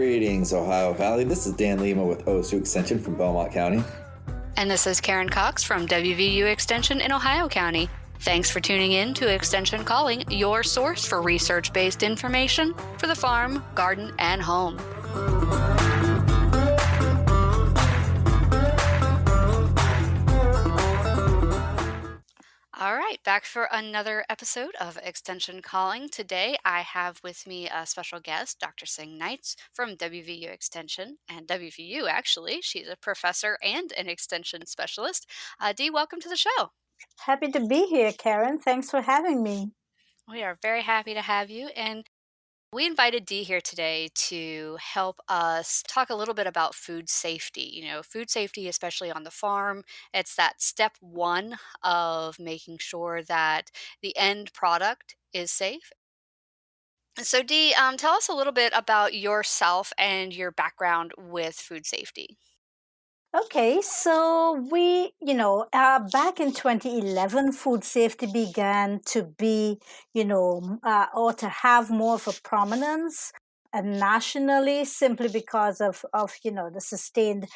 Greetings, Ohio Valley. This is Dan Lima with OSU Extension from Belmont County. And this is Karen Cox from WVU Extension in Ohio County. Thanks for tuning in to Extension Calling, your source for research-based information for the farm, garden, and home. All right, back for another episode of Extension Calling. Today, I have with me a special guest, Dr. Singh Knights from WVU Extension. And WVU, actually, she's a professor and an extension specialist. Dee, welcome to the show. Happy to be here, Karen. Thanks for having me. We are very happy to have you. And we invited Dee here today to help us talk a little bit about food safety. Food safety, especially on the farm, it's that step one of making sure that the end product is safe. So, Dee, tell us a little bit about yourself and your background with food safety. Okay, so back in 2011, food safety began to be, or to have more of a prominence nationally, simply because of the sustained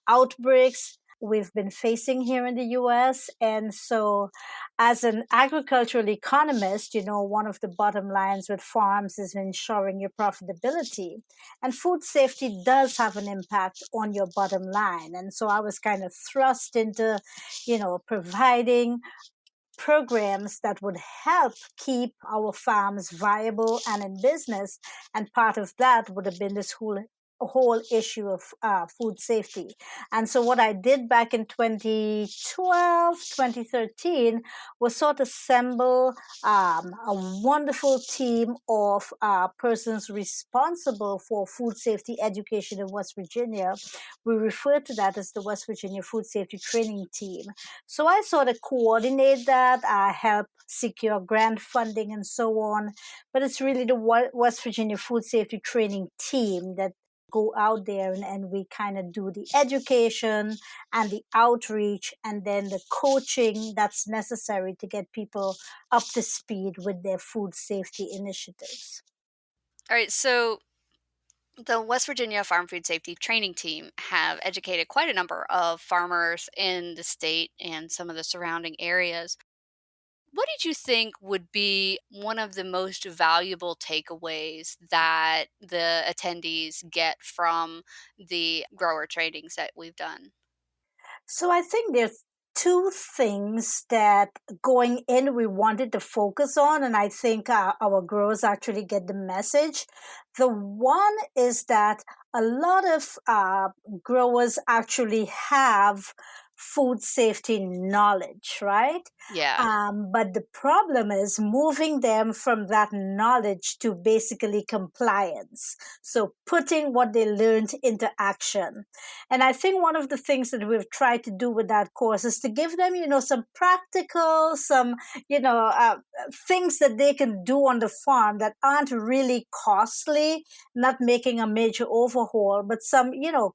outbreaks we've been facing here in the U.S. And so, as an agricultural economist, one of the bottom lines with farms is ensuring your profitability. And food safety does have an impact on your bottom line. And so I was kind of thrust into, providing programs that would help keep our farms viable and in business. And part of that would have been this whole issue of food safety. And so what I did back in 2012, 2013 was sort of assemble a wonderful team of persons responsible for food safety education in West Virginia. We refer to that as the West Virginia Food Safety Training Team. So I sort of coordinate that, help secure grant funding and so on. But it's really the West Virginia Food Safety Training Team that go out there and we kind of do the education and the outreach and then the coaching that's necessary to get people up to speed with their food safety initiatives. All right, so the West Virginia Farm Food Safety Training Team have educated quite a number of farmers in the state and some of the surrounding areas. What did you think would be one of the most valuable takeaways that the attendees get from the grower trainings that we've done? So I think there's two things that going in we wanted to focus on, and I think our growers actually get the message. The one is that a lot of growers actually have food safety knowledge, right? Yeah. But the problem is moving them from that knowledge to basically compliance. So putting what they learned into action. And I think one of the things that we've tried to do with that course is to give them, some practical, things that they can do on the farm that aren't really costly, not making a major overhaul, but some,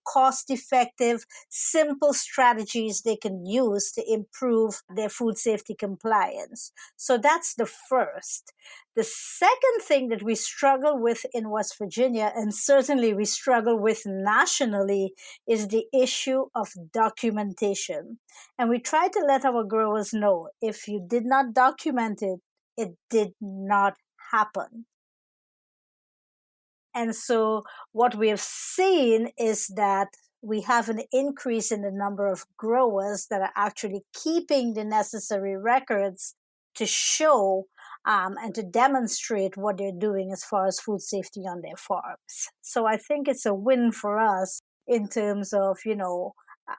cost effective, simple strategies they can use to improve their food safety compliance. So that's the first. The second thing that we struggle with in West Virginia, and certainly we struggle with nationally, is the issue of documentation. And we try to let our growers know if you did not document it, it did not happen. And so what we have seen is that we have an increase in the number of growers that are actually keeping the necessary records to show and to demonstrate what they're doing as far as food safety on their farms. So I think it's a win for us in terms of,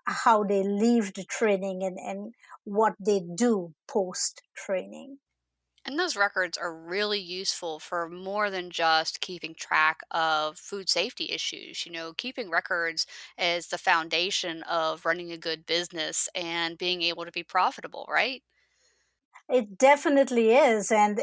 how they leave the training and what they do post training. And those records are really useful for more than just keeping track of food safety issues. Keeping records is the foundation of running a good business and being able to be profitable, right? It definitely is. And,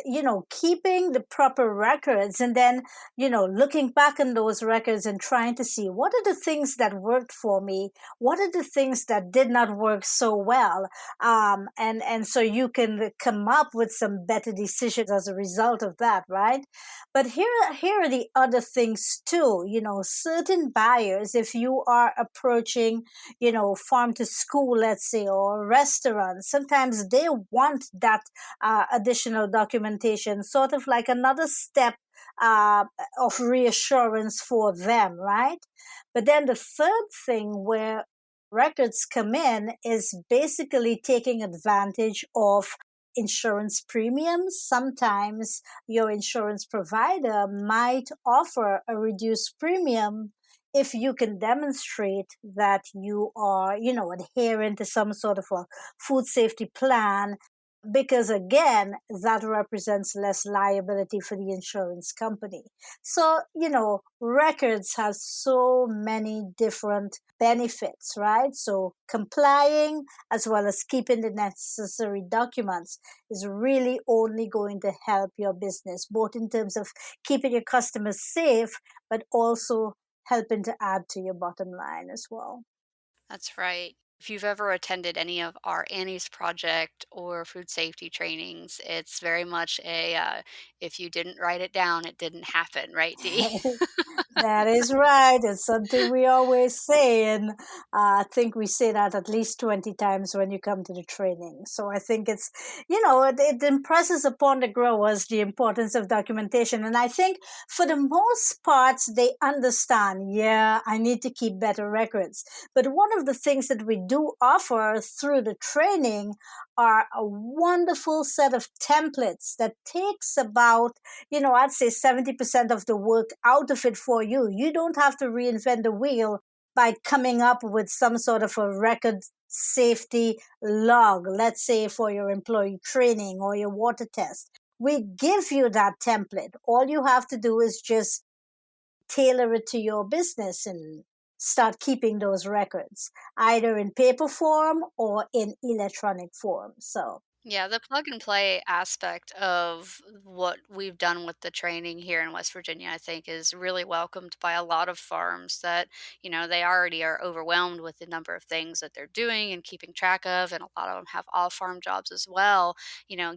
keeping the proper records and then, looking back on those records and trying to see what are the things that worked for me? What are the things that did not work so well? And so you can come up with some better decisions as a result of that, right? But here are the other things too. Certain buyers, if you are approaching, farm to school, let's say, or restaurants, sometimes they want that additional documentation, sort of like another step uh, of reassurance for them, right? But then the third thing where records come in is basically taking advantage of insurance premiums. Sometimes your insurance provider might offer a reduced premium if you can demonstrate that you are, adherent to some sort of a food safety plan, because again, that represents less liability for the insurance company. So, records have so many different benefits, right? So, complying as well as keeping the necessary documents is really only going to help your business, both in terms of keeping your customers safe, but also helping to add to your bottom line as well. That's right. If you've ever attended any of our Annie's Project or food safety trainings, it's very much a if you didn't write it down, it didn't happen, right, Dee? That is right. It's something we always say. And I think we say that at least 20 times when you come to the training. So I think it impresses upon the growers the importance of documentation. And I think for the most part, they understand, yeah, I need to keep better records. But one of the things that we do offer through the training are a wonderful set of templates that takes about, I'd say 70% of the work out of it for you. You don't have to reinvent the wheel by coming up with some sort of a record safety log, let's say for your employee training or your water test. We give you that template. All you have to do is just tailor it to your business and start keeping those records, either in paper form or in electronic form. So, Yeah, the plug and play aspect of what we've done with the training here in West Virginia, I think, is really welcomed by a lot of farms that, they already are overwhelmed with the number of things that they're doing and keeping track of. And a lot of them have off farm jobs as well.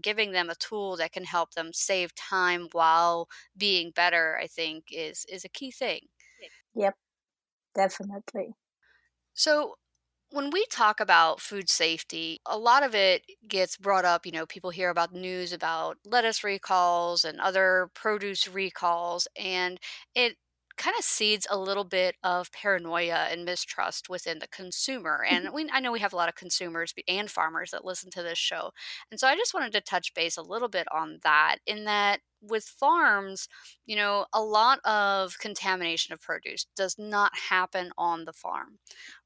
Giving them a tool that can help them save time while being better, I think, is a key thing. yep, definitely. So, when we talk about food safety, a lot of it gets brought up. People hear about news about lettuce recalls and other produce recalls, and it kind of seeds a little bit of paranoia and mistrust within the consumer. And I know we have a lot of consumers and farmers that listen to this show. And so I just wanted to touch base a little bit on that, in that with farms, a lot of contamination of produce does not happen on the farm,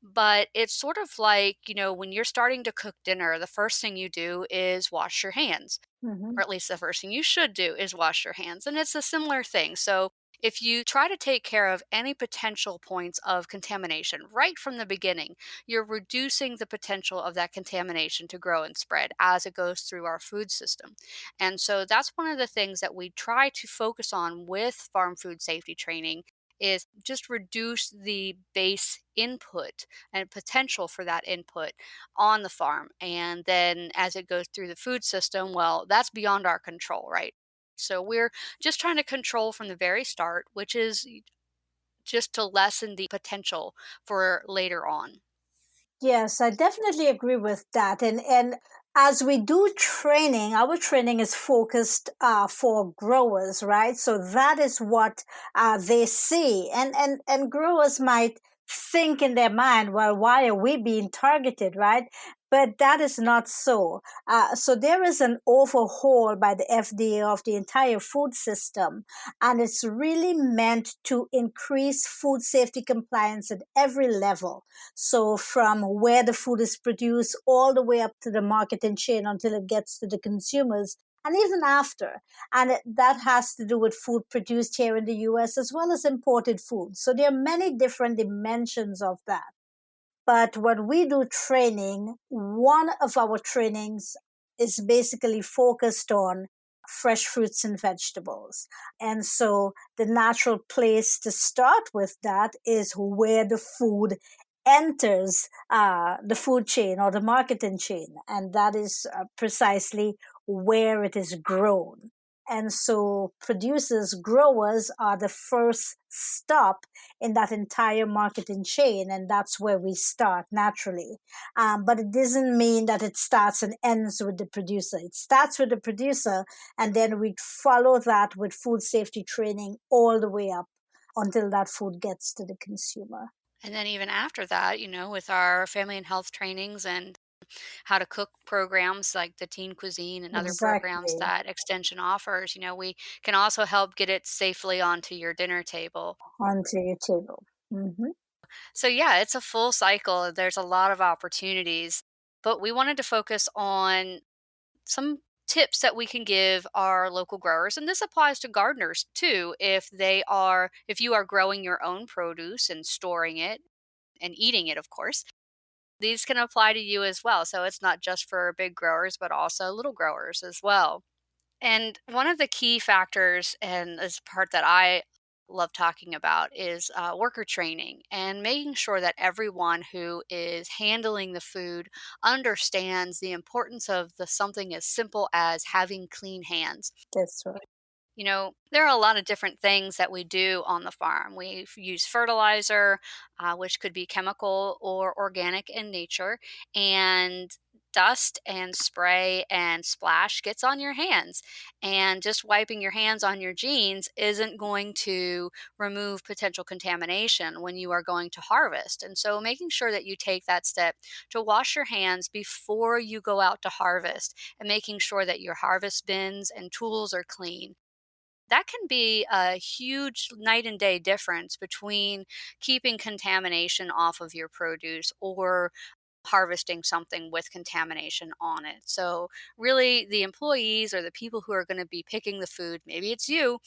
but it's sort of like, when you're starting to cook dinner, the first thing you do is wash your hands, Hmm. or at least the first thing you should do is wash your hands. And it's a similar thing. So if you try to take care of any potential points of contamination right from the beginning, you're reducing the potential of that contamination to grow and spread as it goes through our food system. And so that's one of the things that we try to focus on with farm food safety training, is just reduce the base input and potential for that input on the farm. And then as it goes through the food system, well, that's beyond our control, right? So we're just trying to control from the very start, which is just to lessen the potential for later on. Yes, I definitely agree with that. And as we do training, our training is focused for growers, right? So that is what they see, and growers might think in their mind, well, why are we being targeted, right? But that is not so. So there is an overhaul by the FDA of the entire food system, and it's really meant to increase food safety compliance at every level. So from where the food is produced all the way up to the marketing chain until it gets to the consumers, and even after. And that has to do with food produced here in the US as well as imported food. So there are many different dimensions of that. But when we do training, one of our trainings is basically focused on fresh fruits and vegetables. And so the natural place to start with that is where the food enters the food chain or the marketing chain. And that is precisely where it is grown. And so producers, growers are the first stop in that entire marketing chain. And that's where we start naturally. But it doesn't mean that it starts and ends with the producer. It starts with the producer, and then we follow that with food safety training all the way up until that food gets to the consumer. And then even after that, with our family and health trainings and how to cook programs like the teen cuisine and other programs Exactly. that extension offers, we can also help get it safely onto your dinner table. Onto your table. Hmm. So yeah, it's a full cycle. There's a lot of opportunities, but we wanted to focus on some tips that we can give our local growers, and this applies to gardeners too. If you are growing your own produce and storing it and eating it, of course, these can apply to you as well. So it's not just for big growers, but also little growers as well. And one of the key factors, and this part that I love talking about, is worker training and making sure that everyone who is handling the food understands the importance of the something as simple as having clean hands. That's right. There are a lot of different things that we do on the farm. We use fertilizer, which could be chemical or organic in nature, and dust and spray and splash gets on your hands. And just wiping your hands on your jeans isn't going to remove potential contamination when you are going to harvest. And so making sure that you take that step to wash your hands before you go out to harvest and making sure that your harvest bins and tools are clean, that can be a huge night and day difference between keeping contamination off of your produce or harvesting something with contamination on it. So, really, the employees or the people who are going to be picking the food, maybe it's you,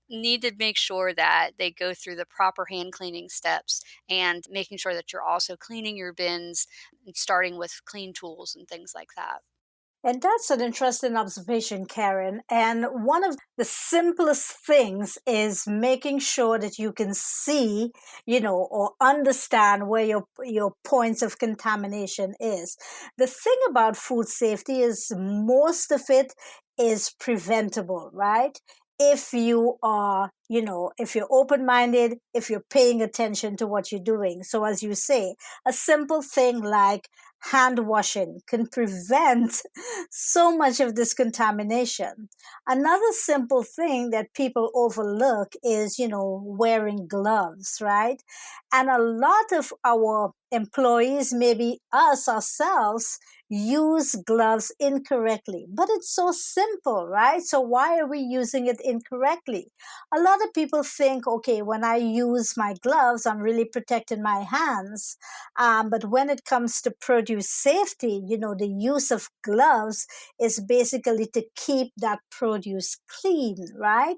need to make sure that they go through the proper hand cleaning steps and making sure that you're also cleaning your bins and starting with clean tools and things like that. And that's an interesting observation, Karen. And one of the simplest things is making sure that you can see, or understand where your points of contamination is. The thing about food safety is most of it is preventable, right? If you are, if you're open minded, if you're paying attention to what you're doing. So, as you say, a simple thing like hand washing can prevent so much of this contamination. Another simple thing that people overlook is, wearing gloves, right? And a lot of our employees, maybe us ourselves, use gloves incorrectly. But it's so simple, right? So why are we using it incorrectly? A lot of people think, okay, when I use my gloves, I'm really protecting my hands. But when it comes to produce safety, the use of gloves is basically to keep that produce clean, right?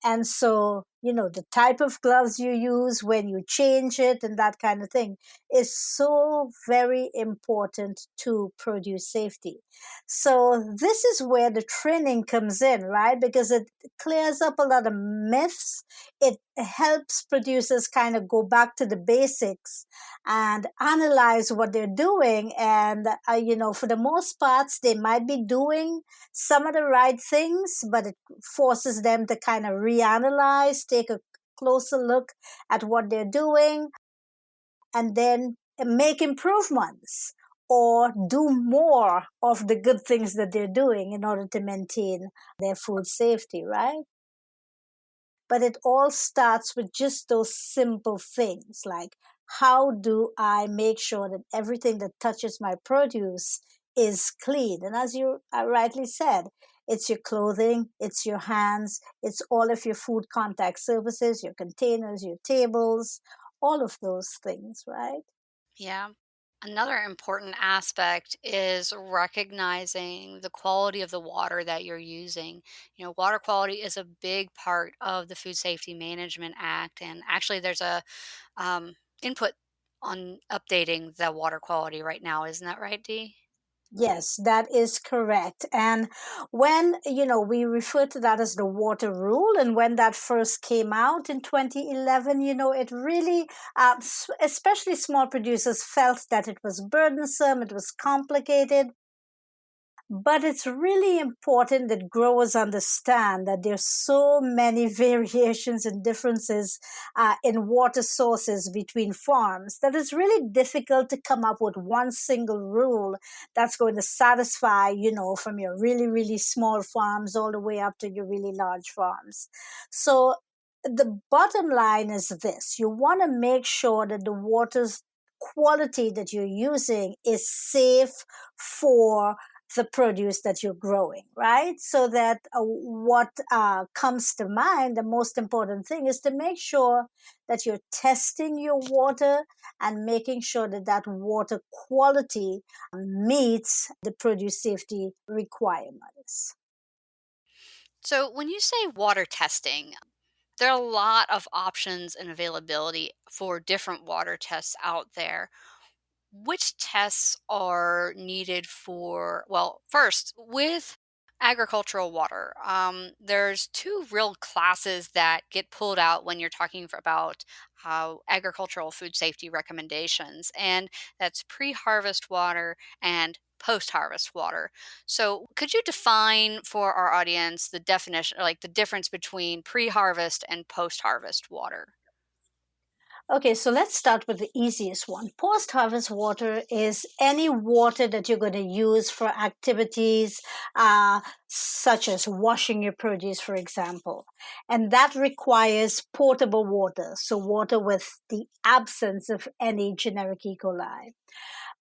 And so, the type of gloves you use when you change it and that kind of thing is so very important to produce safety. So, this is where the training comes in, right? Because it clears up a lot of myths. It helps producers kind of go back to the basics and analyze what they're doing. And, for the most parts, they might be doing some of the right things, but it forces them to kind of reanalyze, take a closer look at what they're doing, and then make improvements or do more of the good things that they're doing in order to maintain their food safety, right? But it all starts with just those simple things like how do I make sure that everything that touches my produce is clean? And as you rightly said, it's your clothing, it's your hands, it's all of your food contact surfaces, your containers, your tables, all of those things, right? Yeah. Another important aspect is recognizing the quality of the water that you're using. Water quality is a big part of the Food Safety Management Act, and actually, there's a input on updating the water quality right now. Isn't that right, Dee? Yes, that is correct. And when, we refer to that as the water rule, and when that first came out in 2011, it really, especially small producers, felt that it was burdensome, it was complicated. But it's really important that growers understand that there's so many variations and differences in water sources between farms that it's really difficult to come up with one single rule that's going to satisfy, from your really, really small farms all the way up to your really large farms. So the bottom line is this: you want to make sure that the water's quality that you're using is safe for the produce that you're growing, right? So that what comes to mind, the most important thing is to make sure that you're testing your water and making sure that that water quality meets the produce safety requirements. So, when you say water testing, there are a lot of options and availability for different water tests out there. Which tests are needed for, well, first, with agricultural water, there's two real classes that get pulled out when you're talking about agricultural food safety recommendations, and that's pre-harvest water and post-harvest water. So could you define for our audience the definition, like the difference between pre-harvest and post-harvest water? Okay, so let's start with the easiest one. Post harvest water is any water that you're going to use for activities such as washing your produce, for example. And that requires potable water, so water with the absence of any generic E. coli.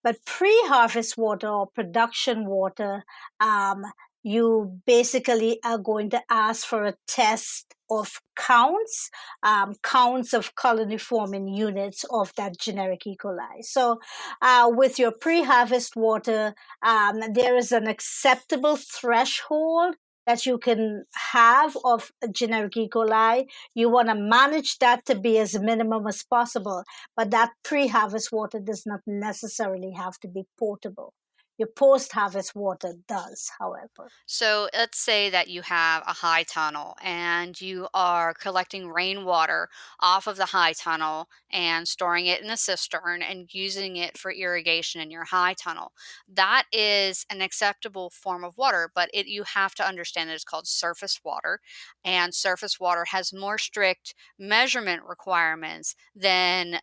But pre-harvest water or production water, you basically are going to ask for a test of counts of colony forming units of that generic E. coli. So, with your pre-harvest water, there is an acceptable threshold that you can have of generic E. coli. You want to manage that to be as minimum as possible, but that pre-harvest water does not necessarily have to be potable. Your post-harvest water does, however. So let's say that you have a high tunnel and you are collecting rainwater off of the high tunnel and storing it in a cistern and using it for irrigation in your high tunnel. That is an acceptable form of water, but you have to understand that it's called surface water, and surface water has more strict measurement requirements than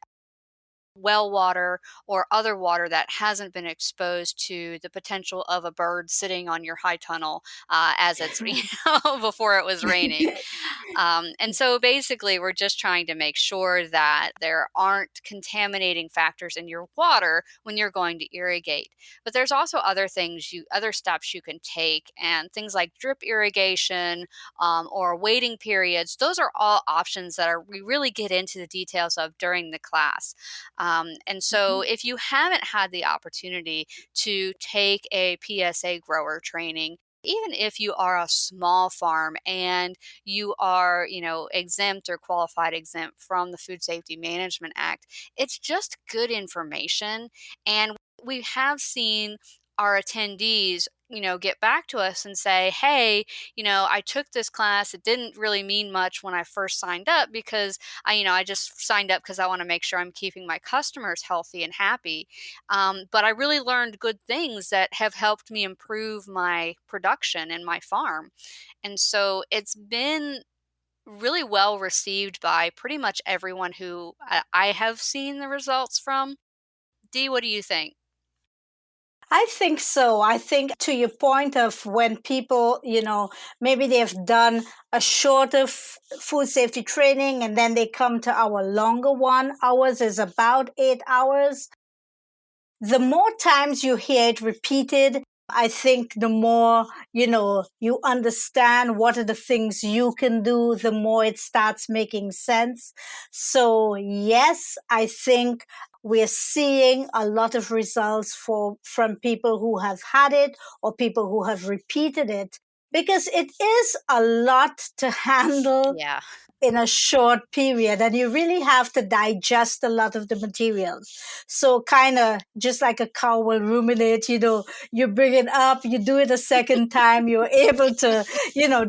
well water or other water that hasn't been exposed to the potential of a bird sitting on your high tunnel as it's before it was raining. And so basically, we're just trying to make sure that there aren't contaminating factors in your water when you're going to irrigate. But there's also other steps you can take, and things like drip irrigation or waiting periods. Those are all options that we really get into the details of during the class. And so, Mhm. if you haven't had the opportunity to take a PSA grower training, even if you are a small farm and you are, exempt or qualified exempt from the Food Safety Management Act, it's just good information. And we have seen our attendees, get back to us and say, hey, I took this class. It didn't really mean much when I first signed up because I just signed up because I want to make sure I'm keeping my customers healthy and happy. But I really learned good things that have helped me improve my production and my farm. And so it's been really well received by pretty much everyone who I have seen the results from. Dee, what do you think? I think so. I think to your point of when people, maybe they've done a shorter food safety training and then they come to our longer one. Ours is about 8 hours. The more times you hear it repeated, I think the more, you understand what are the things you can do, the more it starts making sense. So yes, I think we're seeing a lot of results from people who have had it or people who have repeated it. because it is a lot to handle Yeah. in a short period, and you really have to digest a lot of the materials. So kind of just like a cow will ruminate, you bring it up, you do it a second time, you're able to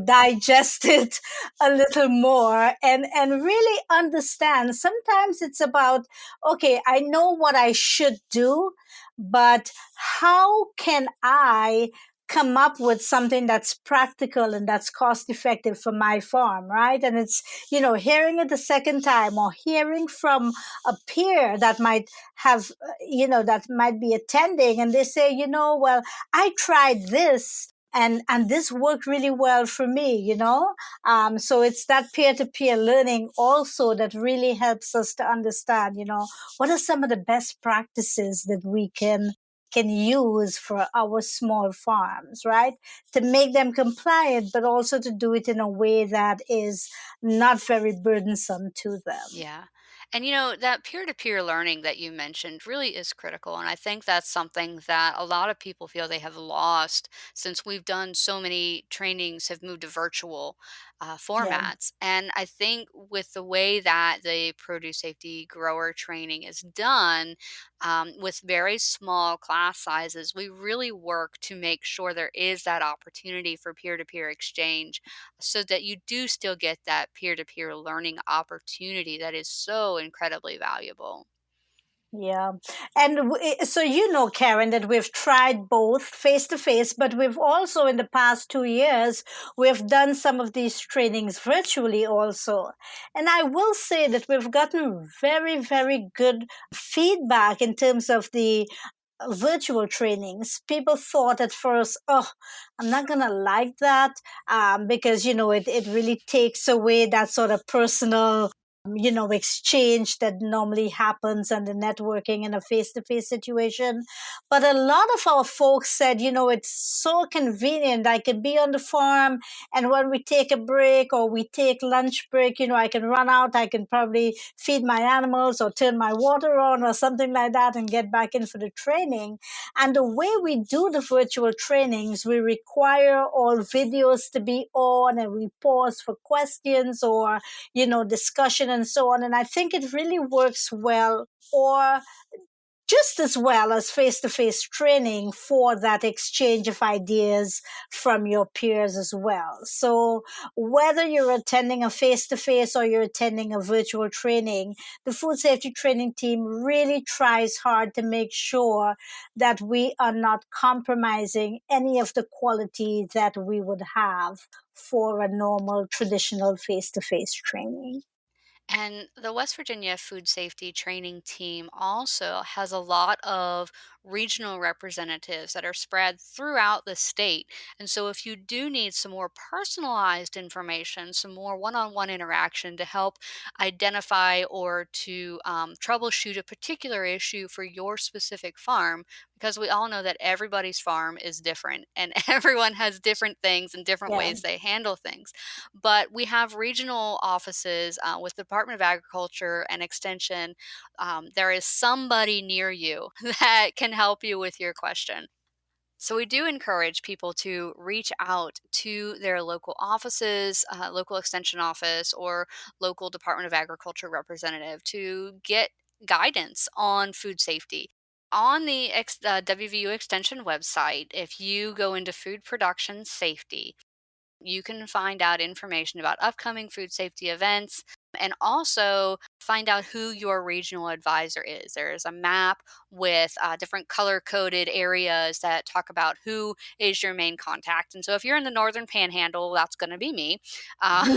digest it a little more, and really understand. Sometimes it's about, okay, I know what I should do, but how can I come up with something that's practical and that's cost effective for my farm, right? And it's, hearing it the second time, or hearing from a peer that might have, that might be attending, and they say, well, I tried this, and this worked really well for me, so it's that peer-to-peer learning also that really helps us to understand, what are some of the best practices that we can use for our small farms, right? To make them compliant, but also to do it in a way that is not very burdensome to them. Yeah. And that peer to peer learning that you mentioned really is critical. And I think that's something that a lot of people feel they have lost since we've done so many trainings, have moved to virtual Yeah. formats. And I think with the way that the produce safety grower training is done, with very small class sizes, we really work to make sure there is that opportunity for peer to peer exchange so that you do still get that peer to peer learning opportunity that is so incredibly valuable. Yeah. And so, Karen, that we've tried both face to face, but we've also, in the past 2 years, we've done some of these trainings virtually also. And I will say that we've gotten very, very good feedback in terms of the virtual trainings. People thought at first, oh, I'm not going to like that, because, it really takes away that sort of personal exchange that normally happens and the networking in a face-to-face situation. But a lot of our folks said, it's so convenient. I can be on the farm, and when we take a break or we take lunch break, I can run out, I can probably feed my animals or turn my water on or something like that and get back in for the training. And the way we do the virtual trainings, we require all videos to be on, and we pause for questions or discussion and so on. And I think it really works well, or just as well as face to face training, for that exchange of ideas from your peers as well. So, whether you're attending a face to face or you're attending a virtual training, the food safety training team really tries hard to make sure that we are not compromising any of the quality that we would have for a normal traditional face to face training. And the West Virginia Food Safety Training Team also has a lot of regional representatives that are spread throughout the state. And so, if you do need some more personalized information, some more one on one interaction to help identify or to troubleshoot a particular issue for your specific farm, because we all know that everybody's farm is different and everyone has different things and different Yeah. ways they handle things. But we have regional offices with the Department of Agriculture and Extension. There is somebody near you that can help you with your question. So we do encourage people to reach out to their local offices, local extension office, or local Department of Agriculture representative to get guidance on food safety. On the WVU Extension website, if you go into food production safety, you can find out information about upcoming food safety events and also find out who your regional advisor is. There's a map with different color coded areas that talk about who is your main contact. And so if you're in the Northern Panhandle, that's going to be me. Um,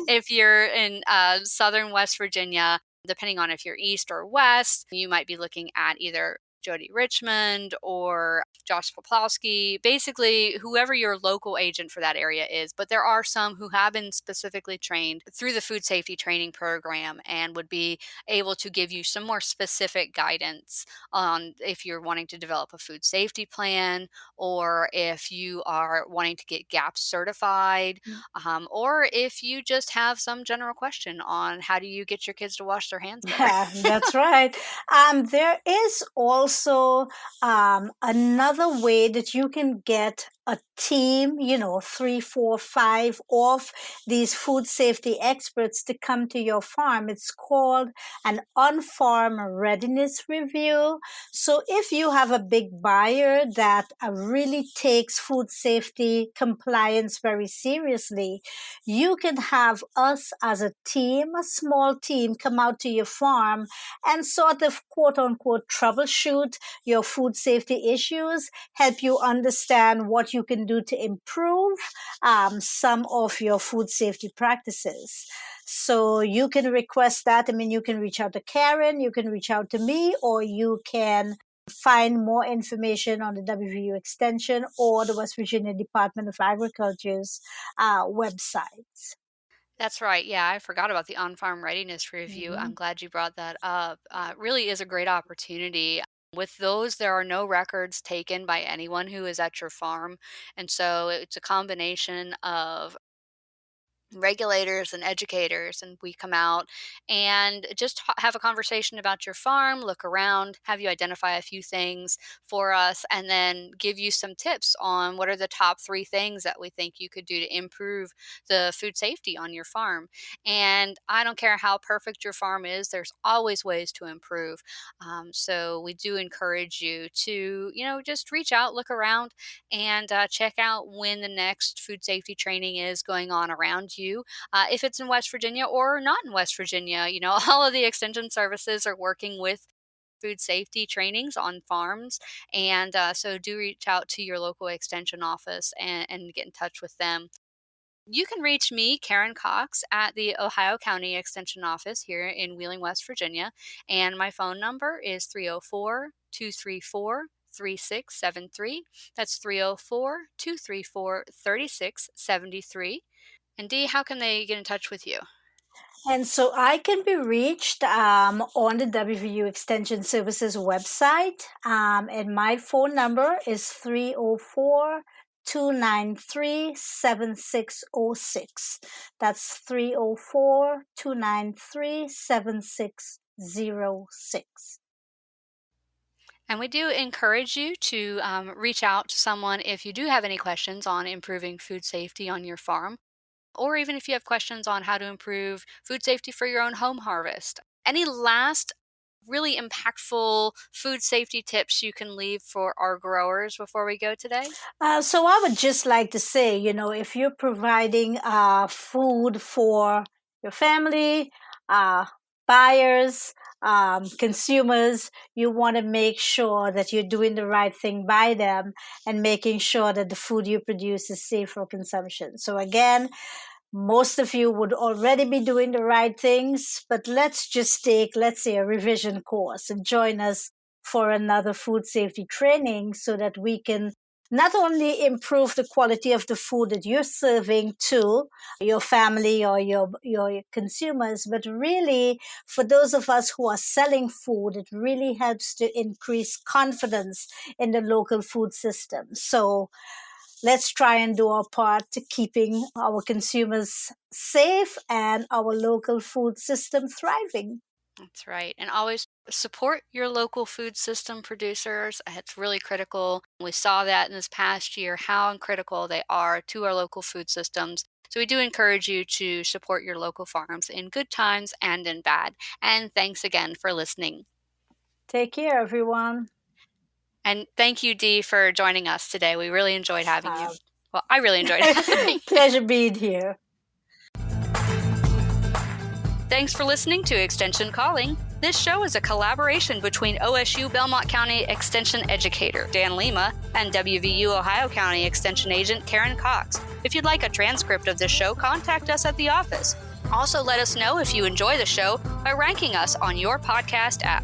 if you're in Southern West Virginia, depending on if you're East or West, you might be looking at either Jody Richmond or Josh Poplowski, basically whoever your local agent for that area is. But there are some who have been specifically trained through the food safety training program and would be able to give you some more specific guidance on if you're wanting to develop a food safety plan, or if you are wanting to get GAP certified, or if you just have some general question on how do you get your kids to wash their hands better. Yeah, that's right. There is also another way that you can get a team, 3, 4, 5 of these food safety experts to come to your farm. It's called an on-farm readiness review. So if you have a big buyer that really takes food safety compliance very seriously, you can have us as a team, a small team, come out to your farm and sort of quote unquote troubleshoot your food safety issues, help you understand what you can do to improve some of your food safety practices. So you can request that. I mean, you can reach out to Karen, you can reach out to me, or you can find more information on the WVU Extension or the West Virginia Department of Agriculture's websites. That's right. Yeah, I forgot about the on-farm readiness review. Mhm. I'm glad you brought that up. It really is a great opportunity. With those, there are no records taken by anyone who is at your farm. And so it's a combination of regulators and educators, and we come out and just have a conversation about your farm, look around, have you identify a few things for us, and then give you some tips on what are the top 3 things that we think you could do to improve the food safety on your farm. And I don't care how perfect your farm is, there's always ways to improve. So we do encourage you to just reach out, look around, and check out when the next food safety training is going on around you. If it's in West Virginia or not in West Virginia, all of the extension services are working with food safety trainings on farms. And so do reach out to your local extension office and get in touch with them. You can reach me, Karen Cox, at the Ohio County Extension Office here in Wheeling, West Virginia. And my phone number is 304-234 3673. That's 304-234-3673. And Dee, how can they get in touch with you? And so I can be reached on the WVU Extension Services website. And my phone number is 304-293-7606. That's 304-293-7606. And we do encourage you to reach out to someone if you do have any questions on improving food safety on your farm, or even if you have questions on how to improve food safety for your own home harvest. Any last really impactful food safety tips you can leave for our growers before we go today? So I would just like to say, if you're providing food for your family, buyers, consumers, you want to make sure that you're doing the right thing by them and making sure that the food you produce is safe for consumption. So again, most of you would already be doing the right things, but let's just take, let's say, a revision course and join us for another food safety training so that we can not only improve the quality of the food that you're serving to your family or your consumers, but really for those of us who are selling food, it really helps to increase confidence in the local food system. So let's try and do our part to keeping our consumers safe and our local food system thriving. That's right. And always support your local food system producers. It's really critical. We saw that in this past year, how critical they are to our local food systems. So we do encourage you to support your local farms in good times and in bad. And thanks again for listening. Take care, everyone. And thank you, Dee, for joining us today. We really enjoyed having you. Well, I really enjoyed having you. Pleasure being here. Thanks for listening to Extension Calling. This show is a collaboration between OSU Belmont County Extension Educator Dan Lima and WVU Ohio County Extension Agent Karen Cox. If you'd like a transcript of this show, contact us at the office. Also, let us know if you enjoy the show by ranking us on your podcast app.